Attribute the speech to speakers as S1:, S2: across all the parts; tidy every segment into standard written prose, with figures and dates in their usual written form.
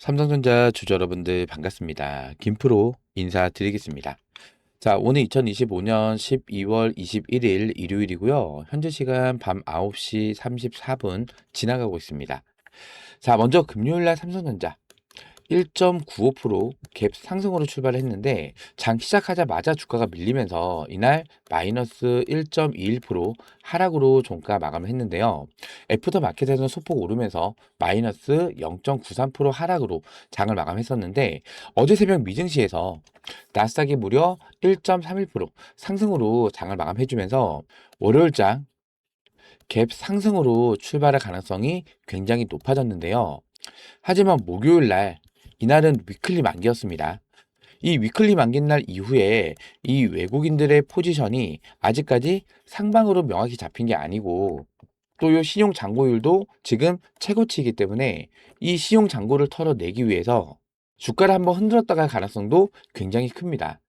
S1: 삼성전자 주주 여러분들 반갑습니다. 김프로 인사드리겠습니다. 자, 오늘 2025년 12월 21일 일요일이고요. 현재 시간 밤 9시 34분 지나가고 있습니다. 자, 먼저 금요일날 삼성전자 1.95% 갭 상승으로 출발했는데 장 시작하자마자 주가가 밀리면서 이날 마이너스 1.21% 하락으로 종가 마감을 했는데요. 애프터마켓에서는 소폭 오르면서 마이너스 0.93% 하락으로 장을 마감했었는데 어제 새벽 미증시에서 나스닥이 무려 1.31% 상승으로 장을 마감해주면서 월요일장 갭 상승으로 출발할 가능성이 굉장히 높아졌는데요. 하지만 목요일 날 이날은 위클리 만기였습니다. 이 위클리 만기인 날 이후에 이 외국인들의 포지션이 아직까지 상방으로 명확히 잡힌 게 아니고 또 이 신용 잔고율도 지금 최고치이기 때문에 이 신용 잔고를 털어내기 위해서 주가를 한번 흔들었다 갈 가능성도 굉장히 큽니다.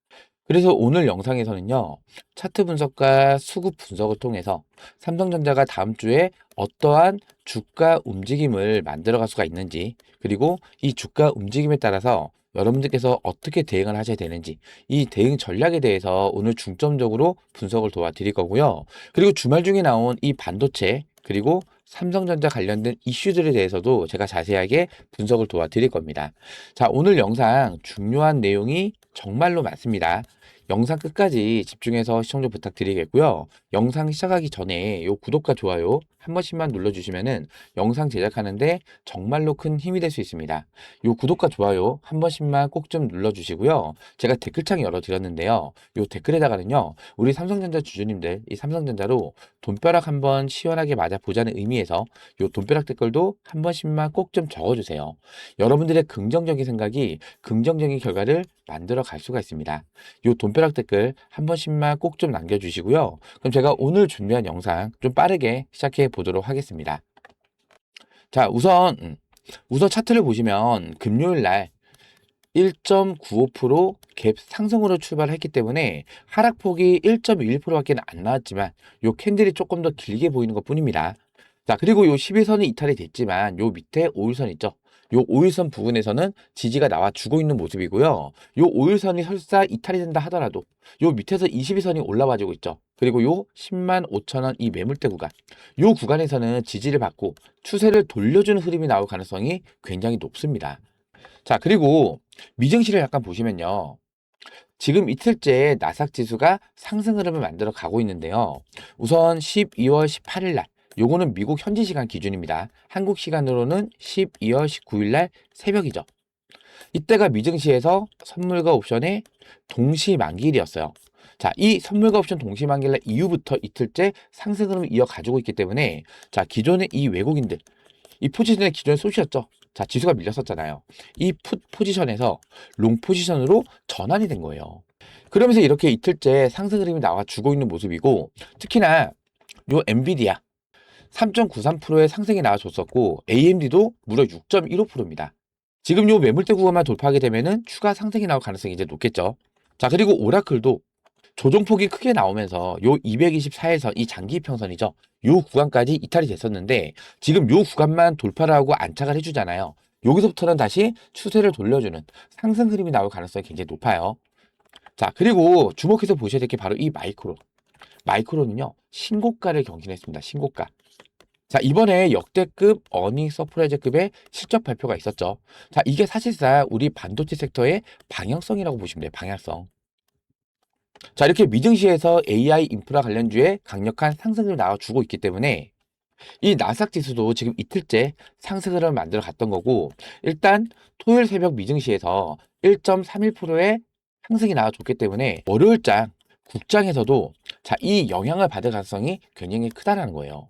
S1: 그래서 오늘 영상에서는요, 차트 분석과 수급 분석을 통해서 삼성전자가 다음 주에 어떠한 주가 움직임을 만들어갈 수가 있는지, 그리고 이 주가 움직임에 따라서 여러분들께서 어떻게 대응을 하셔야 되는지, 이 대응 전략에 대해서 오늘 중점적으로 분석을 도와드릴 거고요. 그리고 주말 중에 나온 이 반도체, 그리고 삼성전자 관련된 이슈들에 대해서도 제가 자세하게 분석을 도와드릴 겁니다. 자, 오늘 영상 중요한 내용이 정말로 많습니다. 영상 끝까지 집중해서 시청 좀 부탁드리겠고요. 영상 시작하기 전에 요 구독과 좋아요 한 번씩만 눌러주시면은 영상 제작하는데 정말로 큰 힘이 될 수 있습니다. 요 구독과 좋아요 한 번씩만 꼭 좀 눌러주시고요. 제가 댓글창 열어드렸는데요. 요 댓글에다가는요, 우리 삼성전자 주주님들 이 삼성전자로 돈벼락 한번 시원하게 맞아보자는 의미에서 요 돈벼락 댓글도 한 번씩만 꼭 좀 적어주세요. 여러분들의 긍정적인 생각이 긍정적인 결과를 만들어 갈 수가 있습니다. 요 돈벼락 댓글 한 번씩만 꼭 좀 남겨주시고요. 그럼 제가 오늘 준비한 영상 좀 빠르게 시작해 보도록 하겠습니다. 자, 우선 차트를 보시면 금요일 날 1.95% 갭 상승으로 출발했기 때문에 하락폭이 1.21%밖에 안 나왔지만 요 캔들이 조금 더 길게 보이는 것 뿐입니다. 자, 그리고 요 11선이 이탈이 됐지만 요 밑에 5일선 있죠. 요 5일선 부분에서는 지지가 나와 주고 있는 모습이고요. 요 5일선이 설사 이탈이 된다 하더라도 요 밑에서 22선이 올라와 주고 있죠. 그리고 요 10만 5천 원 이 매물대 구간, 요 구간에서는 지지를 받고 추세를 돌려주는 흐름이 나올 가능성이 굉장히 높습니다. 자, 그리고 미증시를 약간 보시면요, 지금 이틀째 나스닥 지수가 상승 흐름을 만들어 가고 있는데요. 우선 12월 18일 날, 요거는 미국 현지 시간 기준입니다. 한국 시간으로는 12월 19일 날 새벽이죠. 이때가 미증시에서 선물과 옵션의 동시 만기일이었어요. 자, 이 선물과 옵션 동시 만기일 날 이후부터 이틀째 상승 흐름을 이어가지고 있기 때문에, 자, 기존의 이 외국인들, 이 포지션의 기존에 쏘셨죠. 자, 지수가 밀렸었잖아요. 이 풋 포지션에서 롱 포지션으로 전환이 된 거예요. 그러면서 이렇게 이틀째 상승 흐름이 나와 주고 있는 모습이고, 특히나 요 엔비디아 3.93%의 상승이 나와줬었고, AMD도 무려 6.15%입니다. 지금 요 매물대 구간만 돌파하게 되면은 추가 상승이 나올 가능성이 이제 높겠죠. 자, 그리고 오라클도 조정폭이 크게 나오면서 요 224에서 이 장기 평선이죠. 요 구간까지 이탈이 됐었는데 지금 요 구간만 돌파를 하고 안착을 해주잖아요. 여기서부터는 다시 추세를 돌려주는 상승 흐름이 나올 가능성이 굉장히 높아요. 자, 그리고 주목해서 보셔야 될 게 바로 이 마이크로. 마이크로는요, 신고가를 경신했습니다. 신고가. 자, 이번에 역대급 어닝 서프라이즈급의 실적 발표가 있었죠. 자, 이게 사실상 우리 반도체 섹터의 방향성이라고 보시면 돼요. 방향성. 자, 이렇게 미증시에서 AI 인프라 관련주에 강력한 상승을 나와주고 있기 때문에 이 나스닥 지수도 지금 이틀째 상승을 만들어 갔던 거고, 일단 토요일 새벽 미증시에서 1.31%의 상승이 나와줬기 때문에 월요일장 국장에서도 자, 이 영향을 받을 가능성이 굉장히 크다는 거예요.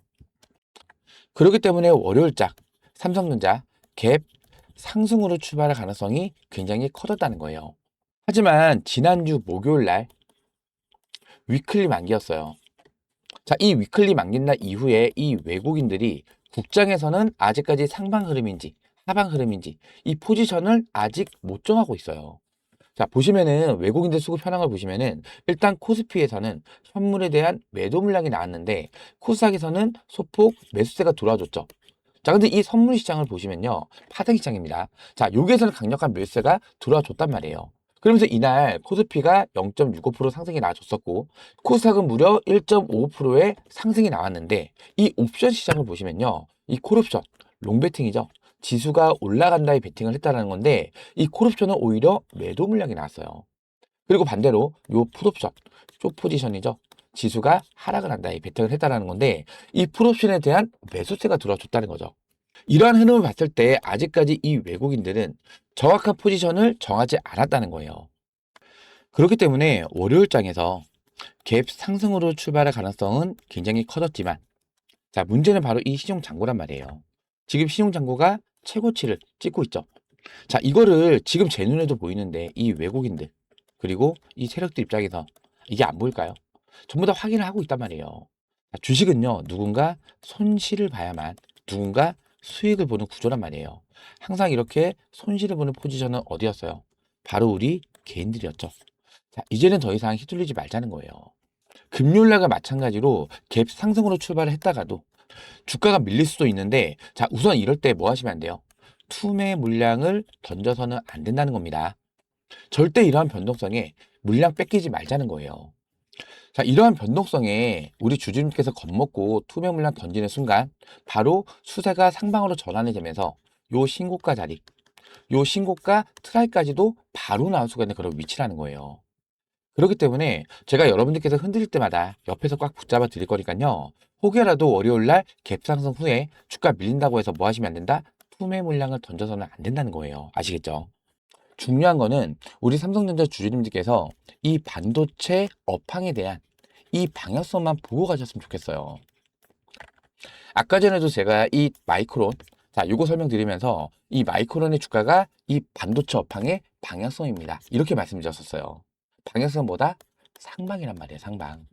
S1: 그렇기 때문에 월요일장 삼성전자 갭 상승으로 출발할 가능성이 굉장히 커졌다는 거예요. 하지만 지난주 목요일 날 위클리 만기였어요. 자, 이 위클리 만긴 날 이후에 이 외국인들이 국장에서는 아직까지 상방 흐름인지 하방 흐름인지 이 포지션을 아직 못 정하고 있어요. 자, 보시면은 외국인들 수급 현황을 보시면은 일단 코스피에서는 현물에 대한 매도 물량이 나왔는데 코스닥에서는 소폭 매수세가 들어와줬죠. 자, 근데 이 선물 시장을 보시면요. 파생 시장입니다. 자, 여기에서는 강력한 매수세가 들어와 줬단 말이에요. 그러면서 이날 코스피가 0.65% 상승이 나와줬었고, 코스닥은 무려 1.55%의 상승이 나왔는데, 이 옵션 시장을 보시면요. 이 콜옵션, 롱베팅이죠. 지수가 올라간다에 베팅을 했다는 건데, 이 콜옵션은 오히려 매도 물량이 나왔어요. 그리고 반대로 요 풋옵션, 숏 포지션이죠. 지수가 하락을 한다에 베팅을 했다는 건데, 이 풋옵션에 대한 매수세가 들어와줬다는 거죠. 이러한 흐름을 봤을 때 아직까지 이 외국인들은 정확한 포지션을 정하지 않았다는 거예요. 그렇기 때문에 월요일장에서 갭 상승으로 출발할 가능성은 굉장히 커졌지만, 자, 문제는 바로 이 신용장고란 말이에요. 지금 신용장고가 최고치를 찍고 있죠. 자, 이거를 지금 제 눈에도 보이는데 이 외국인들 그리고 이 세력들 입장에서 이게 안 보일까요? 전부 다 확인을 하고 있단 말이에요. 자, 주식은요, 누군가 손실을 봐야만 누군가 수익을 보는 구조란 말이에요. 항상 이렇게 손실을 보는 포지션은 어디였어요? 바로 우리 개인들이었죠. 자, 이제는 더 이상 휘둘리지 말자는 거예요. 금요일날과 마찬가지로 갭 상승으로 출발을 했다가도 주가가 밀릴 수도 있는데, 자, 우선 이럴 때 뭐 하시면 안 돼요? 투매 물량을 던져서는 안 된다는 겁니다. 절대 이러한 변동성에 물량 뺏기지 말자는 거예요. 자, 이러한 변동성에 우리 주주님께서 겁먹고 투매 물량 던지는 순간 바로 수세가 상방으로 전환이 되면서 요 신고가 자리, 요 신고가 트라이까지도 바로 나올 수가 있는 그런 위치라는 거예요. 그렇기 때문에 제가 여러분들께서 흔들릴 때마다 옆에서 꽉 붙잡아 드릴 거니까요. 혹여라도 월요일날 갭 상승 후에 주가 밀린다고 해서 뭐 하시면 안 된다? 투매 물량을 던져서는 안 된다는 거예요. 아시겠죠? 중요한 거는 우리 삼성전자 주주님들께서 이 반도체 업황에 대한 이 방향성만 보고 가셨으면 좋겠어요. 아까 전에도 제가 이 마이크론, 자, 요거 설명드리면서 이 마이크론의 주가가 이 반도체 업황의 방향성입니다. 이렇게 말씀드렸었어요. 방향성보다 상방이란 말이에요, 상방.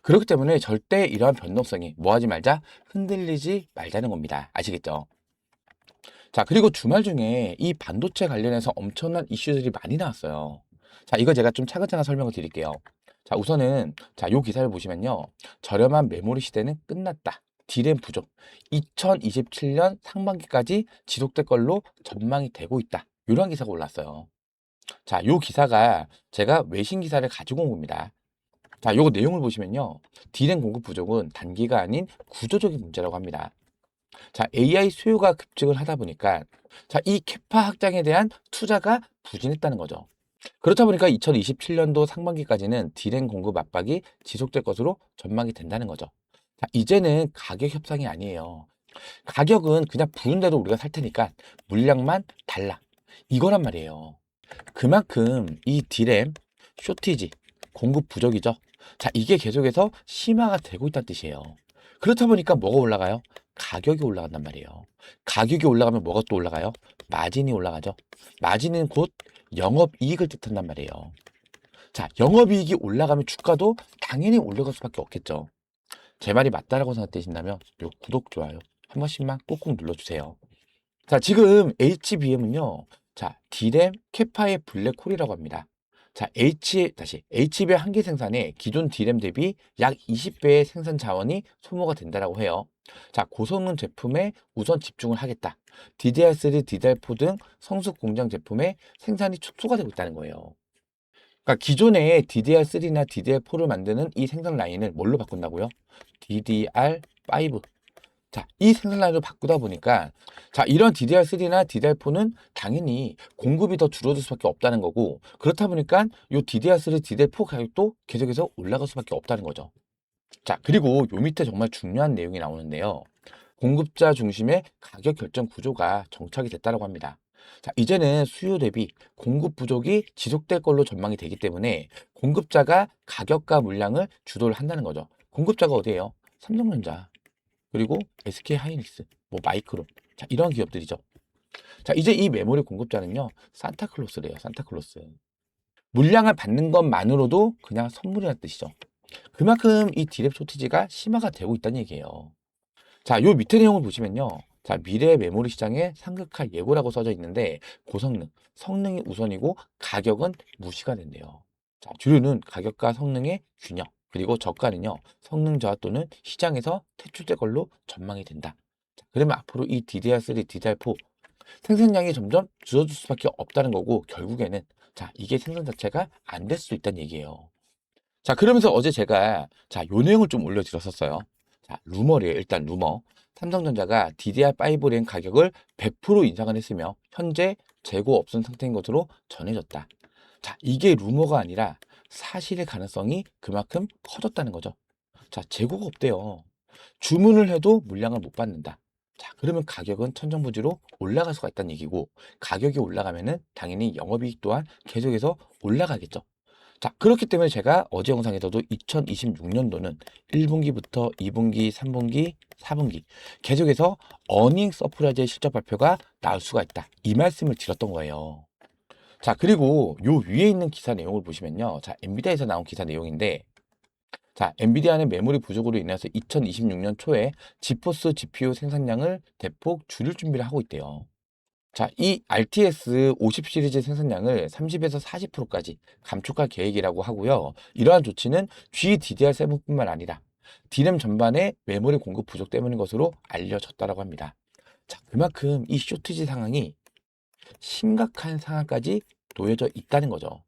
S1: 그렇기 때문에 절대 이러한 변동성이 뭐 하지 말자? 흔들리지 말자는 겁니다. 아시겠죠? 자, 그리고 주말 중에 이 반도체 관련해서 엄청난 이슈들이 많이 나왔어요. 자, 이거 제가 좀 차근차근 설명을 드릴게요. 자, 우선은 자, 요 기사를 보시면요. 저렴한 메모리 시대는 끝났다. D램 부족. 2027년 상반기까지 지속될 걸로 전망이 되고 있다. 이런 기사가 올랐어요. 자, 요 기사가 제가 외신 기사를 가지고 온 겁니다. 자, 요거 내용을 보시면요. D램 공급 부족은 단기가 아닌 구조적인 문제라고 합니다. 자, AI 수요가 급증을 하다 보니까 자, 이 캐파 확장에 대한 투자가 부진했다는 거죠. 그렇다 보니까 2027년도 상반기까지는 D램 공급 압박이 지속될 것으로 전망이 된다는 거죠. 자, 이제는 가격 협상이 아니에요. 가격은 그냥 부른 대로 우리가 살 테니까 물량만 달라. 이거란 말이에요. 그만큼 이 D램 쇼티지, 공급 부족이죠. 자, 이게 계속해서 심화가 되고 있다는 뜻이에요. 그렇다 보니까 뭐가 올라가요? 가격이 올라간단 말이에요. 가격이 올라가면 뭐가 또 올라가요? 마진이 올라가죠. 마진은 곧 영업이익을 뜻한단 말이에요. 자, 영업이익이 올라가면 주가도 당연히 올라갈 수밖에 없겠죠. 제 말이 맞다라고 생각되신다면 요 구독, 좋아요 한 번씩만 꼭꼭 눌러주세요. 자, 지금 HBM은요. 자, D램 캐파의 블랙홀이라고 합니다. 자, HBM 한 개 생산에 기존 D램 대비 약 20배의 생산 자원이 소모가 된다라고 해요. 자, 고성능 제품에 우선 집중을 하겠다. DDR3, DDR4 등 성숙 공장 제품의 생산이 축소가 되고 있다는 거예요. 그러니까 기존에 DDR3나 DDR4를 만드는 이 생산 라인을 뭘로 바꾼다고요? DDR5. 자, 이 생산 라인을 바꾸다 보니까 자, 이런 DDR3나 DDR4는 당연히 공급이 더 줄어들 수밖에 없다는 거고, 그렇다 보니까 이 DDR3, DDR4 가격도 계속해서 올라갈 수밖에 없다는 거죠. 자, 그리고 요 밑에 정말 중요한 내용이 나오는데요. 공급자 중심의 가격 결정 구조가 정착이 됐다고 합니다. 자, 이제는 수요 대비 공급 부족이 지속될 걸로 전망이 되기 때문에 공급자가 가격과 물량을 주도를 한다는 거죠. 공급자가 어디예요? 삼성전자, 그리고 SK 하이닉스, 뭐 마이크론. 자, 이런 기업들이죠. 자, 이제 이 메모리 공급자는요. 산타클로스래요. 산타클로스. 물량을 받는 것만으로도 그냥 선물이라는 뜻이죠. 그만큼 이 디랩 쇼티지가 심화가 되고 있다는 얘기예요. 자, 요 밑에 내용을 보시면요. 자, 미래 메모리 시장의 상극화 예고라고 써져 있는데 고성능, 성능이 우선이고 가격은 무시가 된대요. 자, 주류는 가격과 성능의 균형, 그리고 저가는요. 성능 저하 또는 시장에서 퇴출될 걸로 전망이 된다. 자, 그러면 앞으로 이 DDR3, DDR4 생산량이 점점 줄어들 수밖에 없다는 거고, 결국에는 자, 이게 생산 자체가 안 될 수도 있다는 얘기예요. 자, 그러면서 어제 제가 자, 요 내용을 좀 올려드렸었어요. 자, 루머래요. 일단 루머. 삼성전자가 DDR5 램 가격을 100% 인상을 했으며 현재 재고 없은 상태인 것으로 전해졌다. 자, 이게 루머가 아니라 사실의 가능성이 그만큼 커졌다는 거죠. 자, 재고가 없대요. 주문을 해도 물량을 못 받는다. 자, 그러면 가격은 천정부지로 올라갈 수가 있다는 얘기고, 가격이 올라가면은 당연히 영업이익 또한 계속해서 올라가겠죠. 자, 그렇기 때문에 제가 어제 영상에서도 2026년도는 1분기부터 2분기, 3분기, 4분기 계속해서 어닝 서프라이즈의 실적 발표가 나올 수가 있다. 이 말씀을 드렸던 거예요. 자, 그리고 요 위에 있는 기사 내용을 보시면요. 자, 엔비디아에서 나온 기사 내용인데, 자, 엔비디아는 메모리 부족으로 인해서 2026년 초에 지포스 GPU 생산량을 대폭 줄일 준비를 하고 있대요. 자, 이 RTS 50 시리즈 생산량을 30에서 40%까지 감축할 계획이라고 하고요. 이러한 조치는 GDDR7뿐만 아니라 D램 전반의 메모리 공급 부족 때문인 것으로 알려졌다고 합니다. 자, 그만큼 이 쇼티지 상황이 심각한 상황까지 놓여져 있다는 거죠.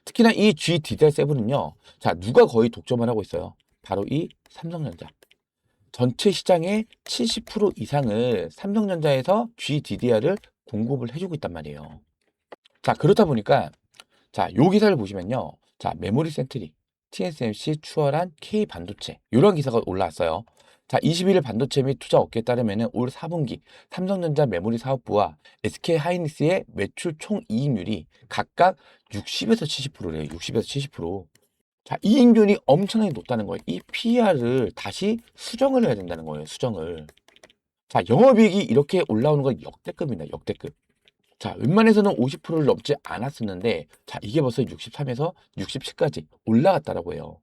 S1: 특히나 이 GDDR7은요. 자, 누가 거의 독점을 하고 있어요? 바로 이 삼성전자. 전체 시장의 70% 이상을 삼성전자에서 GDDR을 공급을 해주고 있단 말이에요. 자, 그렇다 보니까 자, 요 기사를 보시면요. 자, 메모리 센트리, TSMC 추월한 K 반도체 이런 기사가 올라왔어요. 자, 21일 반도체 및 투자 업계에 따르면 올 4분기 삼성전자 메모리 사업부와 SK 하이닉스의 매출 총 이익률이 각각 60에서 70%래요. 60에서 70%. 자, 이익률이 엄청나게 높다는 거예요. 이 PER을 다시 수정을 해야 된다는 거예요. 수정을. 자, 영업이익이 이렇게 올라오는 건 역대급입니다. 역대급. 자, 웬만해서는 50%를 넘지 않았었는데, 자, 이게 벌써 63에서 67까지 올라갔다라고 해요.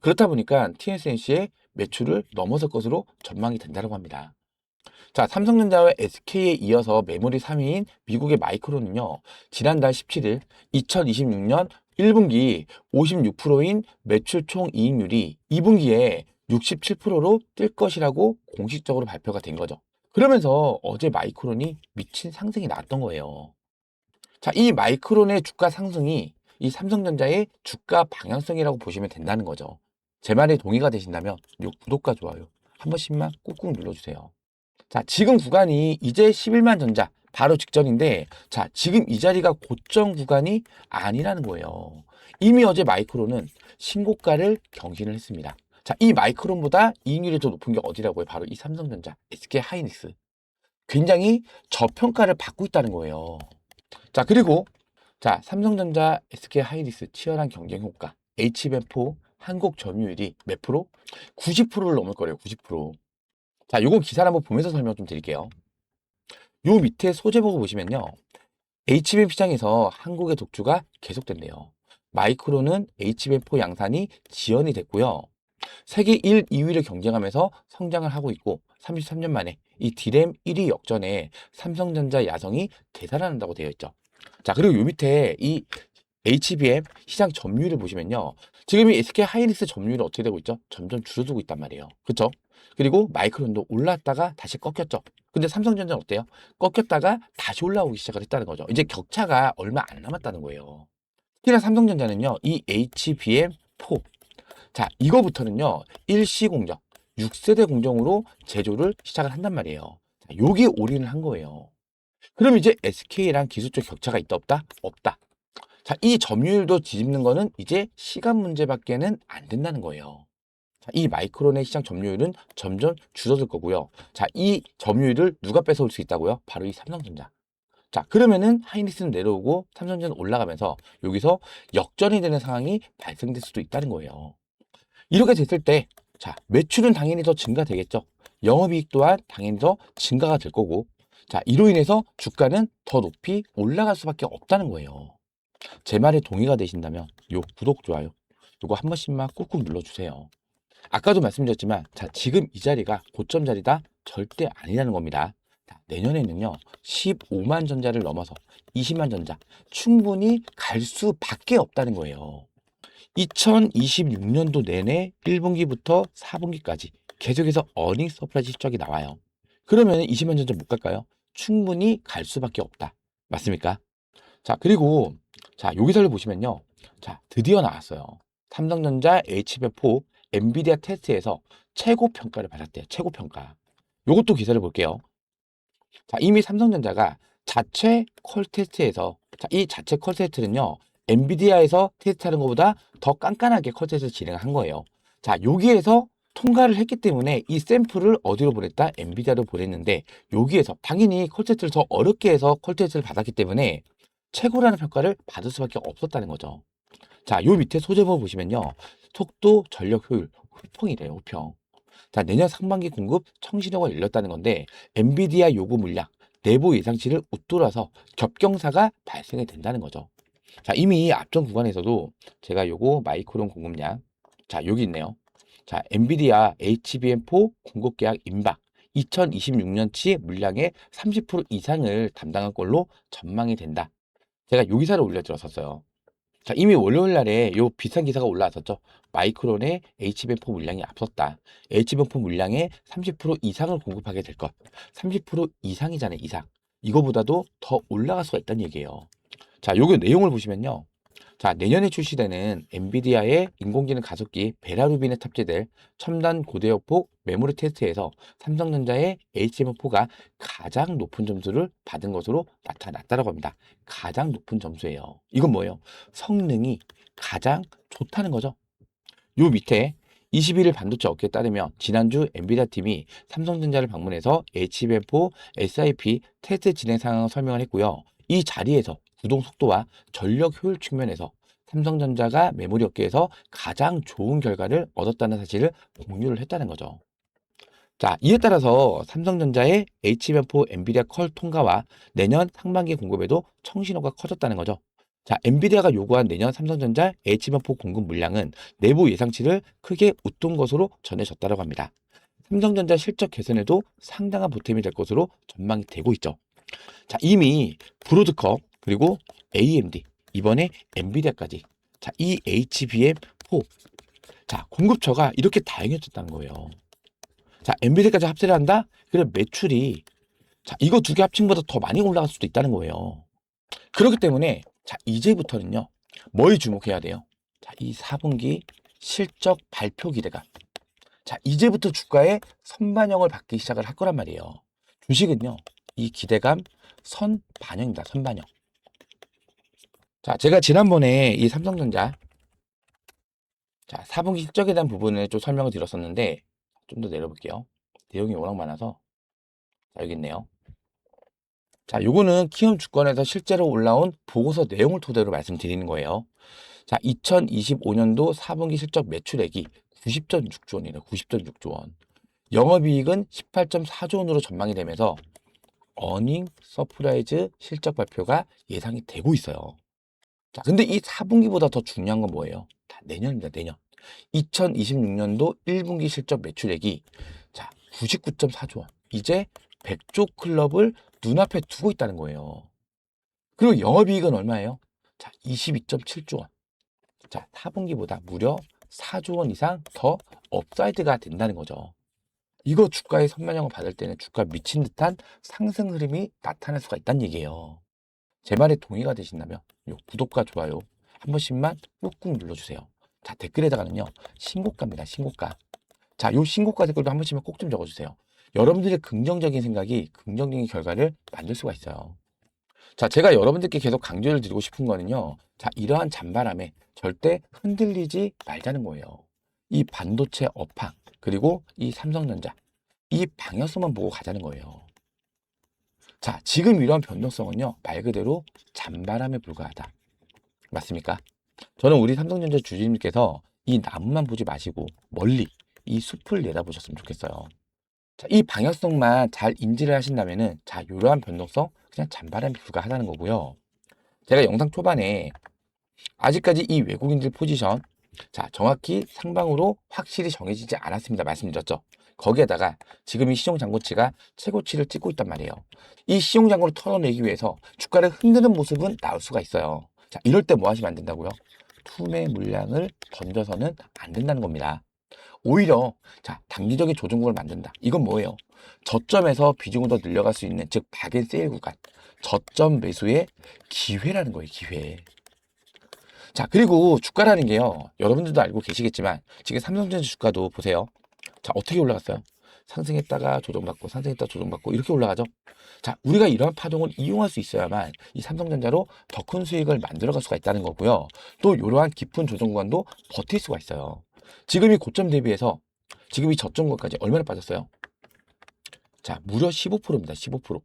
S1: 그렇다 보니까 TSMC의 매출을 넘어설 것으로 전망이 된다고 합니다. 자, 삼성전자와 SK에 이어서 메모리 3위인 미국의 마이크론은요, 지난달 17일 2026년 1분기 56%인 매출 총 이익률이 2분기에 67%로 뛸 것이라고 공식적으로 발표가 된 거죠. 그러면서 어제 마이크론이 미친 상승이 나왔던 거예요. 자, 이 마이크론의 주가 상승이 이 삼성전자의 주가 방향성이라고 보시면 된다는 거죠. 제 말에 동의가 되신다면 요 구독과 좋아요 한 번씩만 꾹꾹 눌러주세요. 자, 지금 구간이 이제 11만 전자 바로 직전인데, 자, 지금 이 자리가 고점 구간이 아니라는 거예요. 이미 어제 마이크론은 신고가를 경신을 했습니다. 자, 이 마이크론보다 이익률이 더 높은 게 어디라고요? 바로 이 삼성전자, SK 하이닉스. 굉장히 저평가를 받고 있다는 거예요. 자, 그리고 자, 삼성전자, SK 하이닉스 치열한 경쟁 효과, HBM4 한국 점유율이 몇 프로? 90%를 넘을 거래요. 90%. 자, 요거 기사를 한번 보면서 설명 좀 드릴게요. 요 밑에 소재 보고 보시면요. HBM 시장에서 한국의 독주가 계속된대요. 마이크론은 HBM4 양산이 지연이 됐고요. 세계 1, 2위를 경쟁하면서 성장을 하고 있고 33년 만에 이 D램 1위 역전에 삼성전자 야성이 되살아난다고 되어 있죠. 자, 그리고 요 밑에 이 HBM 시장 점유율을 보시면요. 지금 이 SK 하이닉스 점유율이 어떻게 되고 있죠? 점점 줄어들고 있단 말이에요. 그렇죠? 그리고 마이크론도 올랐다가 다시 꺾였죠. 근데 삼성전자는 어때요? 꺾였다가 다시 올라오기 시작을 했다는 거죠. 이제 격차가 얼마 안 남았다는 거예요. 특히나 삼성전자는요. 이 HBM4 자, 이거부터는요. 일시 공정, 6세대 공정으로 제조를 시작을 한단 말이에요. 자, 요게 올인을 한 거예요. 그럼 이제 SK랑 기술적 격차가 있다 없다? 없다. 자, 이 점유율도 뒤집는 거는 이제 시간 문제밖에는 안 된다는 거예요. 자, 이 마이크론의 시장 점유율은 점점 줄어들 거고요. 자, 이 점유율을 누가 뺏어올 수 있다고요? 바로 이 삼성전자. 자, 그러면은 하이닉스는 내려오고 삼성전자는 올라가면서 여기서 역전이 되는 상황이 발생될 수도 있다는 거예요. 이렇게 됐을 때, 자, 매출은 당연히 더 증가되겠죠. 영업이익 또한 당연히 더 증가가 될 거고, 자, 이로 인해서 주가는 더 높이 올라갈 수밖에 없다는 거예요. 제 말에 동의가 되신다면 요 구독, 좋아요 요거 한 번씩만 꾹꾹 눌러주세요. 아까도 말씀드렸지만 자, 지금 이 자리가 고점 자리다 절대 아니라는 겁니다. 자, 내년에는요 15만 전자를 넘어서 20만 전자 충분히 갈 수밖에 없다는 거예요. 2026년도 내내 1분기부터 4분기까지 계속해서 어닝 서프라이즈 실적이 나와요. 그러면 20만 전자 못 갈까요? 충분히 갈 수밖에 없다. 맞습니까? 자, 그리고 자, 여기서를 보시면요. 자, 드디어 나왔어요. 삼성전자 HBM4 엔비디아 테스트에서 최고 평가를 받았대요. 최고 평가. 요것도 기사를 볼게요. 자, 이미 삼성전자가 자체 퀄 테스트에서 자, 이 자체 퀄 테스트는요. 엔비디아에서 테스트하는 것보다 더 깐깐하게 퀄 테스트를 진행한 거예요. 자, 여기에서 통과를 했기 때문에 이 샘플을 어디로 보냈다? 엔비디아로 보냈는데 여기에서 당연히 퀄 테스트를 더 어렵게 해서 퀄 테스트를 받았기 때문에 최고라는 평가를 받을 수밖에 없었다는 거죠. 자, 요 밑에 소재부 보시면요. 속도, 전력 효율, 후평이래요, 후평. 자, 내년 상반기 공급 청신호가 열렸다는 건데 엔비디아 요구 물량, 내부 예상치를 웃돌아서 겹경사가 발생이 된다는 거죠. 자, 이미 앞전 구간에서도 제가 요거 마이크론 공급량, 자, 여기 있네요. 자, 엔비디아 HBM4 공급 계약 임박, 2026년치 물량의 30% 이상을 담당한 걸로 전망이 된다. 제가 요 기사를 올려드렸었어요. 자, 이미 월요일 날에 요 비슷한 기사가 올라왔었죠. 마이크론의 HBM4 물량이 앞섰다. HBM4 물량의 30% 이상을 공급하게 될 것. 30% 이상이잖아요, 이상. 이거보다도 더 올라갈 수가 있다는 얘기예요. 자, 요거 내용을 보시면요. 자, 내년에 출시되는 엔비디아의 인공지능 가속기 베라루빈에 탑재될 첨단 고대역폭 메모리 테스트에서 삼성전자의 HBM4가 가장 높은 점수를 받은 것으로 나타났다고 합니다. 가장 높은 점수예요. 이건 뭐예요? 성능이 가장 좋다는 거죠. 요 밑에 21일 반도체 업계에 따르면 지난주 엔비디아 팀이 삼성전자를 방문해서 HBM4 SIP 테스트 진행 상황을 설명을 했고요. 이 자리에서 구동 속도와 전력 효율 측면에서 삼성전자가 메모리 업계에서 가장 좋은 결과를 얻었다는 사실을 공유를 했다는 거죠. 자, 이에 따라서 삼성전자의 HBM4 엔비디아 퀄 통과와 내년 상반기 공급에도 청신호가 커졌다는 거죠. 자, 엔비디아가 요구한 내년 삼성전자 HBM4 공급 물량은 내부 예상치를 크게 웃돈 것으로 전해졌다고 합니다. 삼성전자 실적 개선에도 상당한 보탬이 될 것으로 전망이 되고 있죠. 자, 이미 브로드컴 그리고 AMD 이번에 엔비디아까지 자, 이 HBM4 자, 공급처가 이렇게 다양해졌다는 거예요. 자, 엔비디아까지 합세를 한다? 그럼 매출이 자, 이거 두 개 합친 것보다 더 많이 올라갈 수도 있다는 거예요. 그렇기 때문에 자, 이제부터는요. 뭐에 주목해야 돼요? 자, 이 4분기 실적 발표 기대감. 자, 이제부터 주가에 선반영을 받기 시작을 할 거란 말이에요. 주식은요. 이 기대감 선반영입니다. 선반영. 자, 제가 지난번에 이 삼성전자 자, 4분기 실적에 대한 부분을 좀 설명을 드렸었는데 좀 더 내려볼게요. 내용이 워낙 많아서 자, 여기 있네요. 자, 요거는 키움 주권에서 실제로 올라온 보고서 내용을 토대로 말씀드리는 거예요. 자, 2025년도 4분기 실적 매출액이 90.6조 원이래요. 90.6조 원. 영업이익은 18.4조 원으로 전망이 되면서 어닝 서프라이즈 실적 발표가 예상이 되고 있어요. 자, 근데 이 4분기보다 더 중요한 건 뭐예요? 다 내년입니다. 내년. 2026년도 1분기 실적 매출액이 자, 99.4조 원. 이제 100조 클럽을 눈앞에 두고 있다는 거예요. 그리고 영업이익은 얼마예요? 자, 22.7조 원. 자, 4분기보다 무려 4조 원 이상 더 업사이드가 된다는 거죠. 이거 주가의 선반영을 받을 때는 주가 미친 듯한 상승 흐름이 나타날 수가 있다는 얘기예요. 제 말에 동의가 되신다면 요 구독과 좋아요 한 번씩만 꾹꾹 눌러주세요. 자, 댓글에다가는요. 신고가입니다. 신고가. 자, 요 신고가 댓글도 한 번씩만 꼭 좀 적어주세요. 여러분들의 긍정적인 생각이 긍정적인 결과를 만들 수가 있어요. 자, 제가 여러분들께 계속 강조를 드리고 싶은 거는요. 자, 이러한 잔바람에 절대 흔들리지 말자는 거예요. 이 반도체 업황, 그리고 이 삼성전자, 이 방향성만 보고 가자는 거예요. 자, 지금 이러한 변동성은요. 말 그대로 잔바람에 불과하다. 맞습니까? 저는 우리 삼성전자 주주님께서 이 나무만 보지 마시고 멀리 이 숲을 내다보셨으면 좋겠어요. 자, 이 방향성만 잘 인지를 하신다면은 자, 이러한 변동성 그냥 잔바람에 불과하다는 거고요. 제가 영상 초반에 아직까지 이 외국인들 포지션 자, 정확히 상방으로 확실히 정해지지 않았습니다. 말씀드렸죠. 거기에다가 지금 이 시종장고치가 최고치를 찍고 있단 말이에요. 이 시종장고를 털어내기 위해서 주가를 흔드는 모습은 나올 수가 있어요. 자, 이럴 때 뭐 하시면 안 된다고요? 투매 물량을 던져서는 안 된다는 겁니다. 오히려 자, 단기적인 조정국을 만든다. 이건 뭐예요? 저점에서 비중을 더 늘려갈 수 있는 즉 박앤세일 구간. 저점 매수의 기회라는 거예요. 기회. 자, 그리고 주가라는 게요. 여러분들도 알고 계시겠지만 지금 삼성전자 주가도 보세요. 자, 어떻게 올라갔어요? 상승했다가 조정받고 상승했다가 조정받고 이렇게 올라가죠. 자, 우리가 이러한 파동을 이용할 수 있어야만 이 삼성전자로 더 큰 수익을 만들어갈 수가 있다는 거고요. 또 이러한 깊은 조정 구간도 버틸 수가 있어요. 지금 이 고점 대비해서 지금 이 저점 구간까지 얼마나 빠졌어요? 자, 무려 15%입니다. 15%.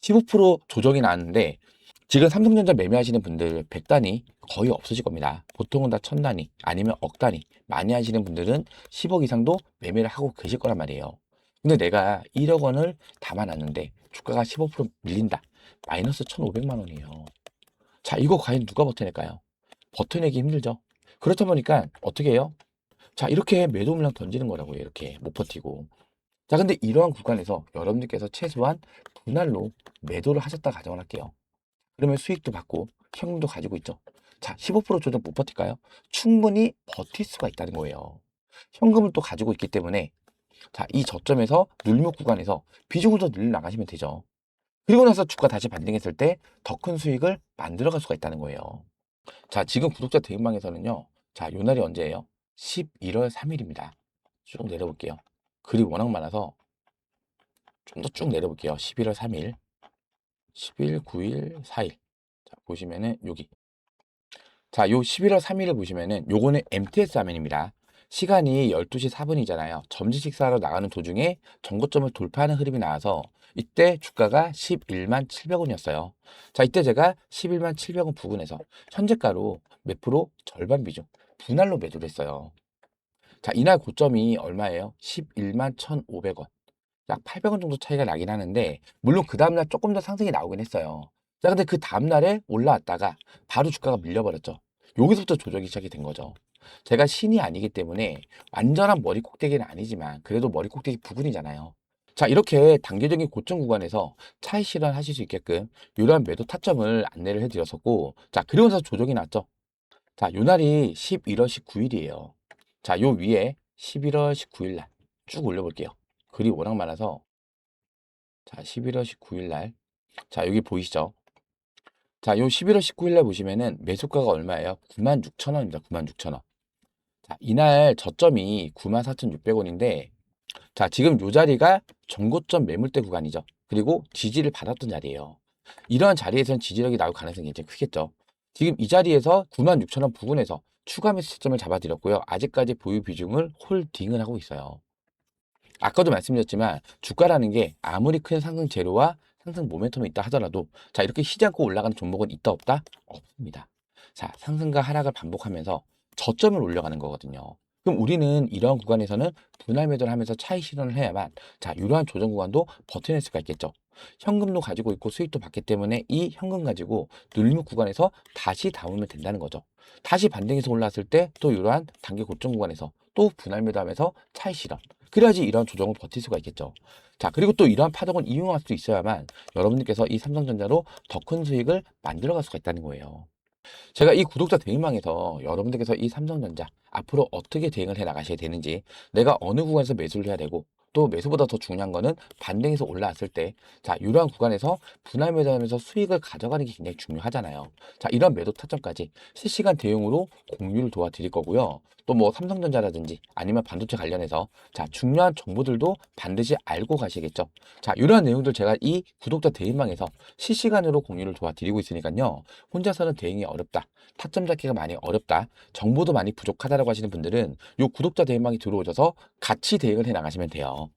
S1: 15% 조정이 나왔는데 지금 삼성전자 매매하시는 분들 100단위 거의 없으실 겁니다. 보통은 다 1000단위 아니면 억 단위 많이 하시는 분들은 10억 이상도 매매를 하고 계실 거란 말이에요. 근데 내가 1억 원을 담아놨는데 주가가 15% 밀린다. 마이너스 1,500만 원이에요. 자, 이거 과연 누가 버텨낼까요? 버텨내기 힘들죠. 그렇다 보니까 어떻게 해요? 자, 이렇게 매도 물량 던지는 거라고요. 이렇게 못 버티고. 자, 근데 이러한 구간에서 여러분들께서 최소한 분할로 매도를 하셨다 가정을 할게요. 그러면 수익도 받고 현금도 가지고 있죠. 자, 15% 조정 못 버틸까요? 충분히 버틸 수가 있다는 거예요. 현금을 또 가지고 있기 때문에 자, 이 저점에서 눌목 구간에서 비중을 더 늘려 나가시면 되죠. 그리고 나서 주가 다시 반등했을 때 더 큰 수익을 만들어갈 수가 있다는 거예요. 자, 지금 구독자 대응방에서는요. 자, 요 날이 언제예요? 11월 3일입니다. 쭉 내려볼게요. 글이 워낙 많아서 좀 더 쭉 내려볼게요. 11월 3일, 10일, 9일, 4일. 자, 보시면은 여기. 자, 요 11월 3일을 보시면은 요거는 MTS 화면입니다. 시간이 12시 4분이잖아요. 점심 식사하러 나가는 도중에 전고점을 돌파하는 흐름이 나와서 이때 주가가 11만 700원이었어요. 자, 이때 제가 11만 700원 부근에서 현재가로 몇 프로? 절반 비중 분할로 매도를 했어요. 자, 이날 고점이 얼마예요? 11만 1,500원. 약 800원 정도 차이가 나긴 하는데 물론 그 다음날 조금 더 상승이 나오긴 했어요. 자, 근데 그 다음날에 올라왔다가 바로 주가가 밀려버렸죠. 여기서부터 조정이 시작이 된 거죠. 제가 신이 아니기 때문에 완전한 머리 꼭대기는 아니지만 그래도 머리 꼭대기 부근이잖아요. 자, 이렇게 단계적인 고점 구간에서 차익 실현하실 수 있게끔 이러한 매도 타점을 안내를 해드렸었고, 자, 그리고 나서 조정이 났죠. 자, 요 날이 11월 19일이에요. 자, 요 위에 11월 19일 날 쭉 올려볼게요. 글이 워낙 많아서 자, 11월 19일 날. 자, 여기 보이시죠? 자, 요 11월 19일 날 보시면은 매수가가 얼마예요? 96,000원입니다. 96,000원. 자, 이날 저점이 94,600원인데 자, 지금 요 자리가 전고점 매물대 구간이죠. 그리고 지지를 받았던 자리예요. 이러한 자리에서는 지지력이 나올 가능성이 굉장히 크겠죠. 지금 이 자리에서 96,000원 부근에서 추가 매수 시점을 잡아드렸고요. 아직까지 보유 비중을 홀딩을 하고 있어요. 아까도 말씀드렸지만 주가라는 게 아무리 큰 상승 재료와 상승 모멘텀이 있다 하더라도 자, 이렇게 쉬지 않고 올라가는 종목은 있다 없다? 없습니다. 자, 상승과 하락을 반복하면서 저점을 올려가는 거거든요. 그럼 우리는 이러한 구간에서는 분할 매도를 하면서 차익 실현을 해야만 자, 이러한 조정 구간도 버텨낼 수가 있겠죠. 현금도 가지고 있고 수익도 받기 때문에 이 현금 가지고 눌림 구간에서 다시 담으면 된다는 거죠. 다시 반등해서 올라왔을 때 또 이러한 단기 고점 구간에서 또 분할 매도하면서 차익 실현. 그래야지 이러한 조정을 버틸 수가 있겠죠. 자, 그리고 또 이러한 파동을 이용할 수 있어야만 여러분들께서 이 삼성전자로 더 큰 수익을 만들어갈 수가 있다는 거예요. 제가 이 구독자 대응방에서 여러분들께서 이 삼성전자 앞으로 어떻게 대응을 해 나가셔야 되는지, 내가 어느 구간에서 매수를 해야 되고, 또 매수보다 더 중요한 거는 반등해서 올라왔을 때, 자, 이러한 구간에서 분할 매도하면서 수익을 가져가는 게 굉장히 중요하잖아요. 자, 이런 매도 타점까지 실시간 대응으로 공유를 도와드릴 거고요. 또 뭐 삼성전자라든지 아니면 반도체 관련해서 자, 중요한 정보들도 반드시 알고 가시겠죠. 자, 이러한 내용들 제가 이 구독자 대응방에서 실시간으로 공유를 도와드리고 있으니까요. 혼자서는 대응이 어렵다. 타점 잡기가 많이 어렵다. 정보도 많이 부족하다라고 하시는 분들은 이 구독자 대응방에 들어오셔서 같이 대응을 해 나가시면 돼요.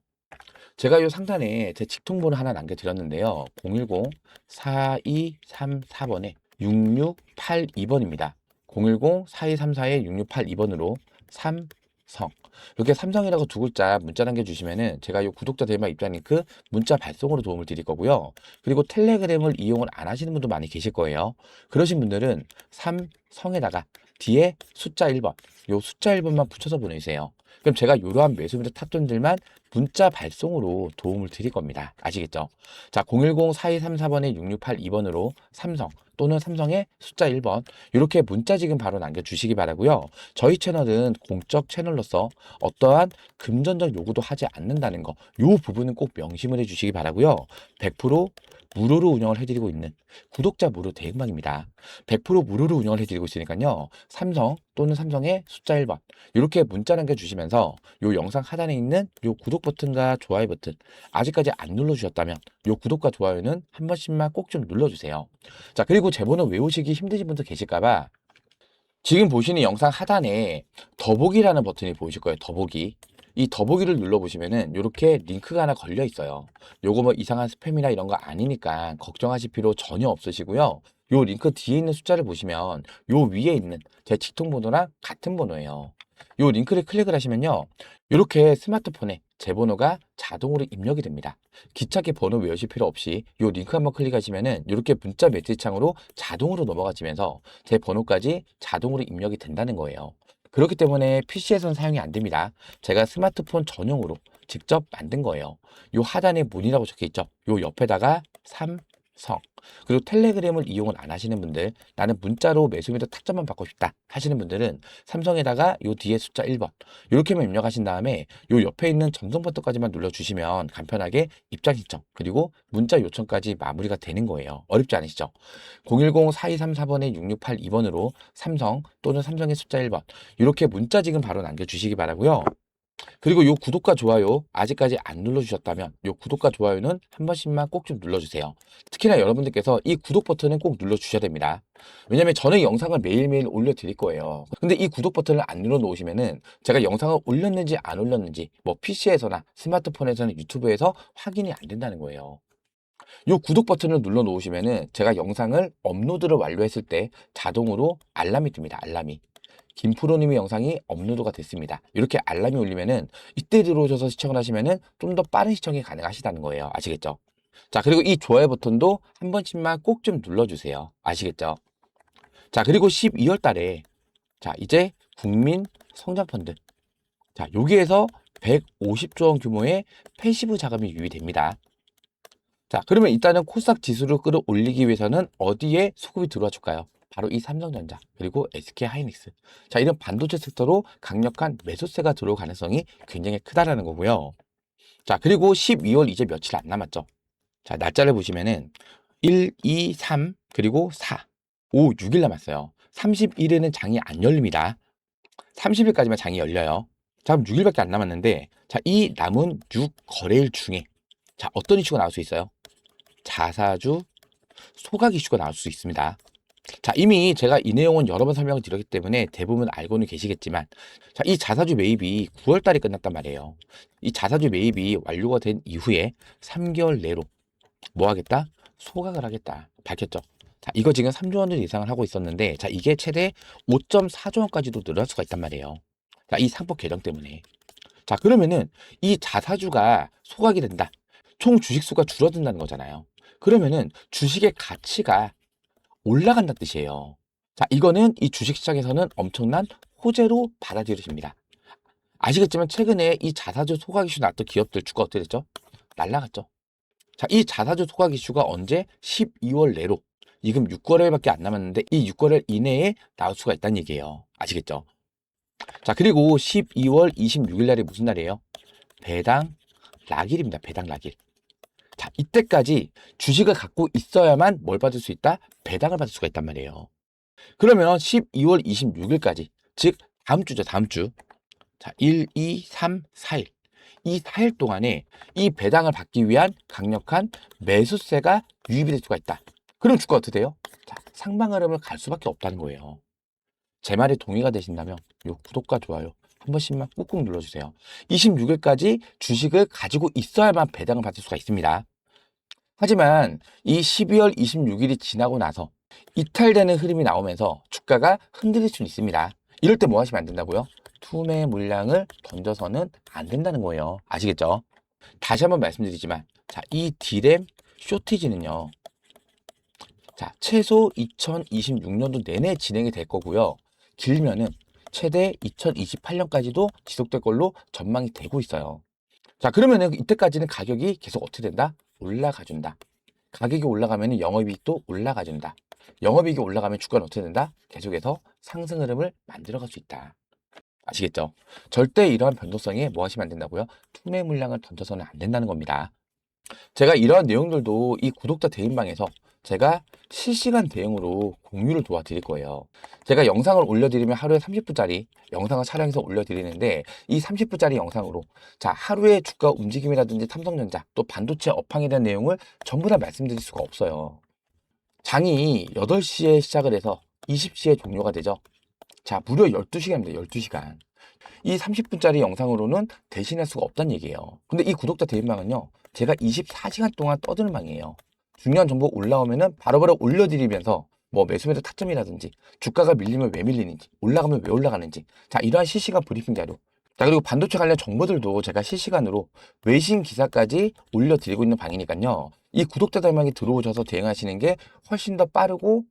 S1: 제가 이 상단에 제 직통번호 하나 남겨드렸는데요. 010-4234번에 6682번입니다. 010-4234-6682번으로 삼성 이렇게 삼성이라고 두 글자 문자 남겨주시면은 제가 이 구독자 대마 입장 링크 문자 발송으로 도움을 드릴 거고요. 그리고 텔레그램을 이용을 안 하시는 분도 많이 계실 거예요. 그러신 분들은 삼성에다가 뒤에 숫자 1번 요 숫자 1번만 붙여서 보내주세요. 그럼 제가 이러한 매수매도 타점들만 문자 발송으로 도움을 드릴 겁니다. 아시겠죠? 자, 010-4234번에 6682번으로 삼성 또는 삼성의 숫자 1번 이렇게 문자 지금 바로 남겨주시기 바라고요. 저희 채널은 공적 채널로서 어떠한 금전적 요구도 하지 않는다는 거, 요 부분은 꼭 명심을 해주시기 바라고요. 100% 무료로 운영을 해드리고 있는 구독자 무료 대응방입니다. 100% 무료로 운영을 해드리고 있으니까요. 삼성 또는 삼성의 숫자 1번 이렇게 문자 남겨주시면서 요 영상 하단에 있는 요 구독 버튼과 좋아요 버튼 아직까지 안 눌러주셨다면 요 구독과 좋아요는 한 번씩만 꼭 좀 눌러주세요. 자, 그리고 제 번호 외우시기 힘드신 분들 계실까봐 지금 보시는 영상 하단에 더보기라는 버튼이 보이실 거예요. 더보기. 이 더보기를 눌러보시면은 이렇게 링크가 하나 걸려 있어요. 요거 뭐 이상한 스팸이나 이런 거 아니니까 걱정하실 필요 전혀 없으시고요. 요 링크 뒤에 있는 숫자를 보시면 요 위에 있는 제 직통 번호랑 같은 번호예요. 요 링크를 클릭을 하시면요. 이렇게 스마트폰에 제 번호가 자동으로 입력이 됩니다. 기차게 번호 외우실 필요 없이 요 링크 한번 클릭하시면은 이렇게 문자 메시지 창으로 자동으로 넘어가지면서 제 번호까지 자동으로 입력이 된다는 거예요. 그렇기 때문에 PC에서는 사용이 안 됩니다. 제가 스마트폰 전용으로 직접 만든 거예요. 요 하단에 문이라고 적혀 있죠. 요 옆에다가 삼성. 그리고 텔레그램을 이용을 안 하시는 분들, 나는 문자로 매수매도 타점만 받고 싶다 하시는 분들은 삼성에다가 요 뒤에 숫자 1번 이렇게만 입력하신 다음에 요 옆에 있는 점성 버튼까지만 눌러주시면 간편하게 입장 신청 그리고 문자 요청까지 마무리가 되는 거예요. 어렵지 않으시죠? 010-4234번에 6682번으로 삼성 또는 삼성의 숫자 1번 이렇게 문자 지금 바로 남겨주시기 바라고요. 그리고 요 구독과 좋아요 아직까지 안 눌러주셨다면 요 구독과 좋아요는 한 번씩만 꼭 좀 눌러주세요. 특히나 여러분들께서 이 구독 버튼은 꼭 눌러주셔야 됩니다. 왜냐면 저는 영상을 매일매일 올려드릴 거예요. 근데 이 구독 버튼을 안 눌러 놓으시면은 제가 영상을 올렸는지 안 올렸는지 뭐 PC에서나 스마트폰에서나 유튜브에서 확인이 안 된다는 거예요. 요 구독 버튼을 눌러 놓으시면은 제가 영상을 업로드를 완료했을 때 자동으로 알람이 뜹니다. 알람이. 김프로님의 영상이 업로드가 됐습니다. 이렇게 알람이 울리면은 이때 들어오셔서 시청을 하시면은 좀 더 빠른 시청이 가능하시다는 거예요. 아시겠죠? 자, 그리고 이 좋아요 버튼도 한 번씩만 꼭 좀 눌러주세요. 아시겠죠? 자, 그리고 12월 달에 자, 이제 국민 성장펀드. 자, 여기에서 150조 원 규모의 패시브 자금이 유입됩니다. 자, 그러면 일단은 코스닥 지수를 끌어올리기 위해서는 어디에 수급이 들어와 줄까요? 바로 이 삼성전자 그리고 SK하이닉스. 자, 이런 반도체 섹터로 강력한 매수세가 들어올 가능성이 굉장히 크다라는 거고요. 자, 그리고 12월 이제 며칠 안 남았죠. 자, 날짜를 보시면은 1, 2, 3 그리고 4, 5, 6일 남았어요. 30일에는 장이 안 열립니다. 30일까지만 장이 열려요. 자, 그럼 6일밖에 안 남았는데 자, 이 남은 6거래일 중에 자, 어떤 이슈가 나올 수 있어요? 자사주 소각 이슈가 나올 수 있습니다. 자, 이미 제가 이 내용은 여러 번 설명을 드렸기 때문에 대부분 알고는 계시겠지만 자, 이 자사주 매입이 9월 달에 끝났단 말이에요. 이 자사주 매입이 완료가 된 이후에 3개월 내로 뭐 하겠다? 소각을 하겠다. 밝혔죠. 자, 이거 지금 3조 원을 예상을 하고 있었는데 자, 이게 최대 5.4조 원까지도 늘어날 수가 있단 말이에요. 자, 이 상법 개정 때문에. 자, 그러면은 이 자사주가 소각이 된다. 총 주식 수가 줄어든다는 거잖아요. 그러면은 주식의 가치가 올라간다는 뜻이에요. 자, 이거는 이 주식시장에서는 엄청난 호재로 받아들여집니다. 아시겠지만 최근에 이 자사주 소각 이슈 났던 기업들 주가 어떻게 됐죠? 날라갔죠. 자, 이 자사주 소각 이슈가 언제? 12월 내로. 지금 6거래일밖에 안 남았는데 이 6거래일 이내에 나올 수가 있다는 얘기예요. 아시겠죠? 자, 그리고 12월 26일 날이 무슨 날이에요? 배당 락일입니다. 배당 락일. 자, 이때까지 주식을 갖고 있어야만 뭘 받을 수 있다? 배당을 받을 수가 있단 말이에요. 그러면 12월 26일까지, 즉 다음 주죠, 다음 주. 자, 1, 2, 3, 4일. 이 4일 동안에 이 배당을 받기 위한 강력한 매수세가 유입이 될 수가 있다. 그럼 주가 어떻게 돼요? 자, 상방 흐름을 갈 수밖에 없다는 거예요. 제 말에 동의가 되신다면 요 구독과 좋아요 한 번씩만 꾹꾹 눌러주세요. 26일까지 주식을 가지고 있어야만 배당을 받을 수가 있습니다. 하지만 이 12월 26일이 지나고 나서 이탈되는 흐름이 나오면서 주가가 흔들릴 수는 있습니다. 이럴 때 뭐 하시면 안 된다고요? 투매 물량을 던져서는 안 된다는 거예요. 아시겠죠? 다시 한번 말씀드리지만 자, 이 디램 쇼티지는요. 자, 최소 2026년도 내내 진행이 될 거고요. 길면은 최대 2028년까지도 지속될 걸로 전망이 되고 있어요. 자, 그러면은 이때까지는 가격이 계속 어떻게 된다? 올라가준다. 가격이 올라가면 영업이익도 올라가준다. 영업이익이 올라가면 주가는 어떻게 된다? 계속해서 상승 흐름을 만들어갈 수 있다. 아시겠죠? 절대 이러한 변동성에 뭐 하시면 안 된다고요? 투매 물량을 던져서는 안 된다는 겁니다. 제가 이러한 내용들도 이 구독자 대인방에서 제가 실시간 대응으로 공유를 도와드릴 거예요. 제가 영상을 올려드리면 하루에 30분짜리 영상을 촬영해서 올려드리는데 이 30분짜리 영상으로 자 하루의 주가 움직임이라든지 삼성전자 또 반도체 업황에 대한 내용을 전부 다 말씀드릴 수가 없어요. 장이 8시에 시작을 해서 20시에 종료가 되죠. 자 무려 12시간입니다. 12시간. 이 30분짜리 영상으로는 대신할 수가 없다는 얘기예요. 근데 이 구독자 대인방은요. 제가 24시간 동안 떠드는 방이에요. 중요한 정보 올라오면은 바로바로 올려드리면서 뭐 매수매도 타점이라든지 주가가 밀리면 왜 밀리는지 올라가면 왜 올라가는지 자 이러한 실시간 브리핑 자료 자 그리고 반도체 관련 정보들도 제가 실시간으로 외신 기사까지 올려드리고 있는 방이니까요. 이 구독자 대인방에 들어오셔서 대응하시는 게 훨씬 더 빠르고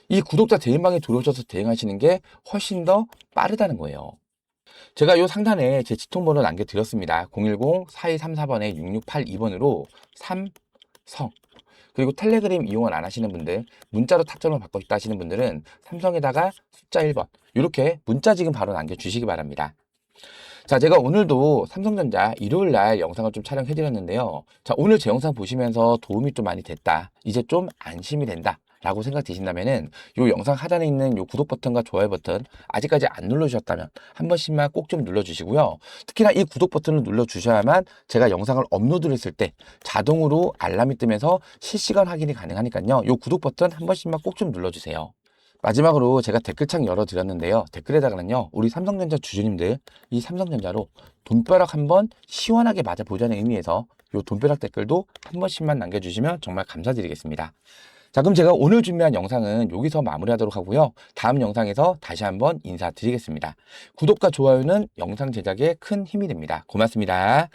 S1: 이 구독자 대인방에 들어오셔서 대응하시는 게 훨씬 더 빠르다는 거예요. 제가 요 상단에 제 지통번호 남겨드렸습니다. 010-4234번에 6682번으로 삼성 그리고 텔레그램 이용을 안 하시는 분들 문자로 타점을 받고 싶다 하시는 분들은 삼성에다가 숫자 1번 이렇게 문자 지금 바로 남겨주시기 바랍니다. 자 제가 오늘도 삼성전자 일요일날 영상을 좀 촬영해 드렸는데요. 자 오늘 제 영상 보시면서 도움이 좀 많이 됐다. 이제 좀 안심이 된다. 라고 생각되신다면은 요 영상 하단에 있는 요 구독 버튼과 좋아요 버튼 아직까지 안 눌러주셨다면 한 번씩만 꼭 좀 눌러주시고요. 특히나 이 구독 버튼을 눌러주셔야만 제가 영상을 업로드를 했을 때 자동으로 알람이 뜨면서 실시간 확인이 가능하니까요. 요 구독 버튼 한 번씩만 꼭 좀 눌러주세요. 마지막으로 제가 댓글창 열어드렸는데요. 댓글에다가는요. 우리 삼성전자 주주님들 이 삼성전자로 돈벼락 한번 시원하게 맞아보자는 의미에서 요 돈벼락 댓글도 한 번씩만 남겨주시면 정말 감사드리겠습니다. 자 그럼 제가 오늘 준비한 영상은 여기서 마무리하도록 하고요. 다음 영상에서 다시 한번 인사드리겠습니다. 구독과 좋아요는 영상 제작에 큰 힘이 됩니다. 고맙습니다.